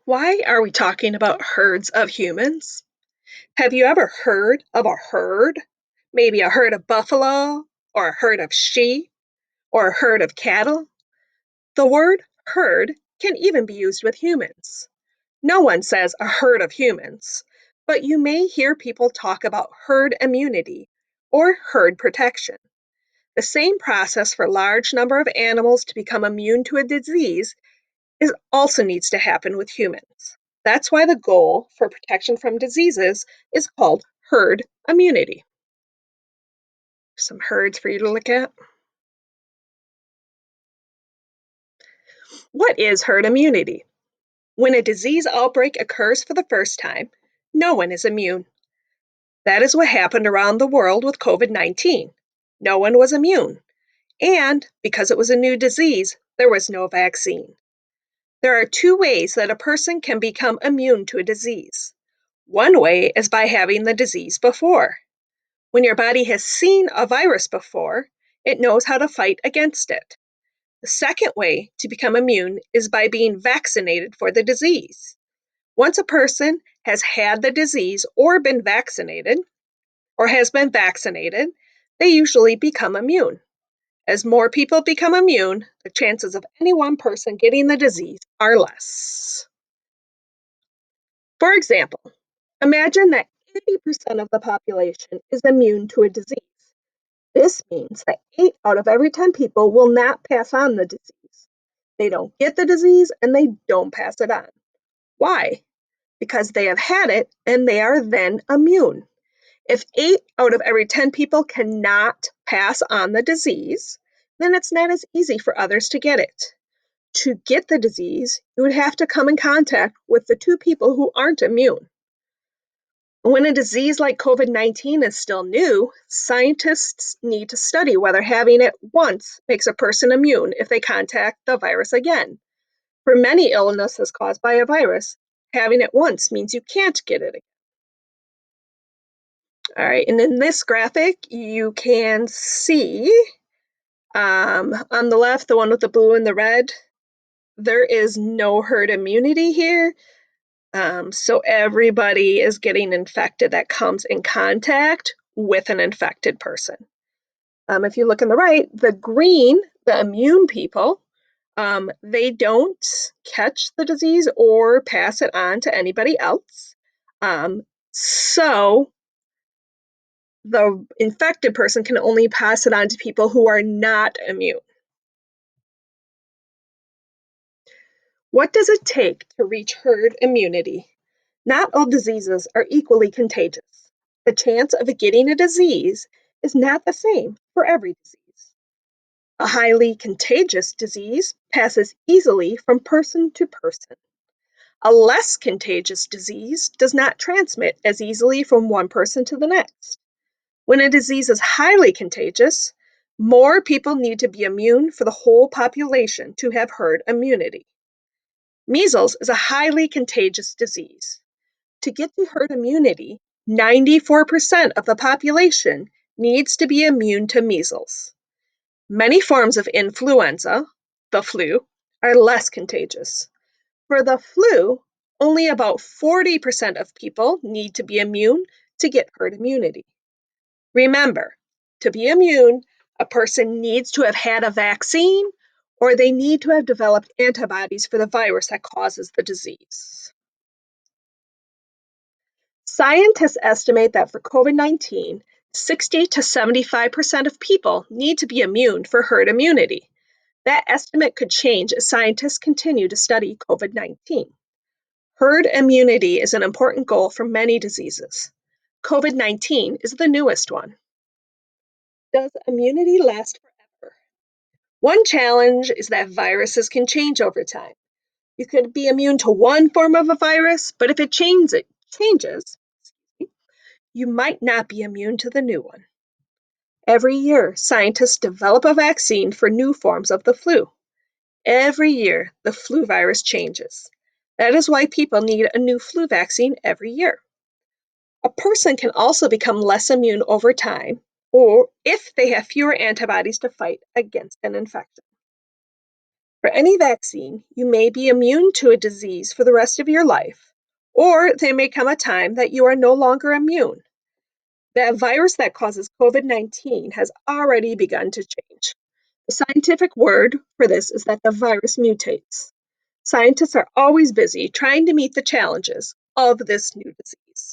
Why are we talking about herds of humans? Have you ever heard of a herd? Maybe a herd of buffalo, or a herd of sheep, or a herd of cattle? The word herd can even be used with humans. No one says a herd of humans, but you may hear people talk about herd immunity or herd protection. The same process for large number of animals to become immune to a disease also needs to happen with humans. That's why the goal for protection from diseases is called herd immunity. Some herds for you to look at. What is herd immunity? When a disease outbreak occurs for the first time, no one is immune. That is what happened around the world with COVID-19. No one was immune. And because it was a new disease, there was no vaccine. There are two ways that a person can become immune to a disease. One way is by having the disease before. When your body has seen a virus before, it knows how to fight against it. The second way to become immune is by being vaccinated for the disease. Once a person has had the disease or been vaccinated, or has been vaccinated, they usually become immune. As more people become immune, the chances of any one person getting the disease are less. For example, imagine that 80% of the population is immune to a disease. This means that 8 out of every 10 people will not pass on the disease. They don't get the disease and they don't pass it on. Why? Because they have had it and they are then immune. If 8 out of every 10 people cannot pass on the disease, then it's not as easy for others to get it. To get the disease, you would have to come in contact with the 2 people who aren't immune. When a disease like COVID-19 is still new, scientists need to study whether having it once makes a person immune if they contact the virus again. For many illnesses caused by a virus, having it once means you can't get it again. All right, and in this graphic, you can see on the left, the one with the blue and the red, there is no herd immunity here. So everybody is getting infected that comes in contact with an infected person. If you look on the right, the green, the immune people, they don't catch the disease or pass it on to anybody else. So the infected person can only pass it on to people who are not immune. What does it take to reach herd immunity? Not all diseases are equally contagious. The chance of getting a disease is not the same for every disease. A highly contagious disease passes easily from person to person. A less contagious disease does not transmit as easily from one person to the next. When a disease is highly contagious, more people need to be immune for the whole population to have herd immunity. Measles is a highly contagious disease. To get to herd immunity, 94% of the population needs to be immune to measles. Many forms of influenza, the flu, are less contagious. For the flu, only about 40% of people need to be immune to get herd immunity. Remember, to be immune, a person needs to have had a vaccine or they need to have developed antibodies for the virus that causes the disease. Scientists estimate that for COVID-19, 60 to 75% of people need to be immune for herd immunity. That estimate could change as scientists continue to study COVID-19. Herd immunity is an important goal for many diseases. COVID-19 is the newest one. Does immunity last forever? One challenge is that viruses can change over time. You could be immune to one form of a virus, but if it changes, you might not be immune to the new one. Every year, scientists develop a vaccine for new forms of the flu. Every year, the flu virus changes. That is why people need a new flu vaccine every year. A person can also become less immune over time, or if they have fewer antibodies to fight against an infection. For any vaccine, you may be immune to a disease for the rest of your life, or there may come a time that you are no longer immune. The virus that causes COVID-19 has already begun to change. The scientific word for this is that the virus mutates. Scientists are always busy trying to meet the challenges of this new disease.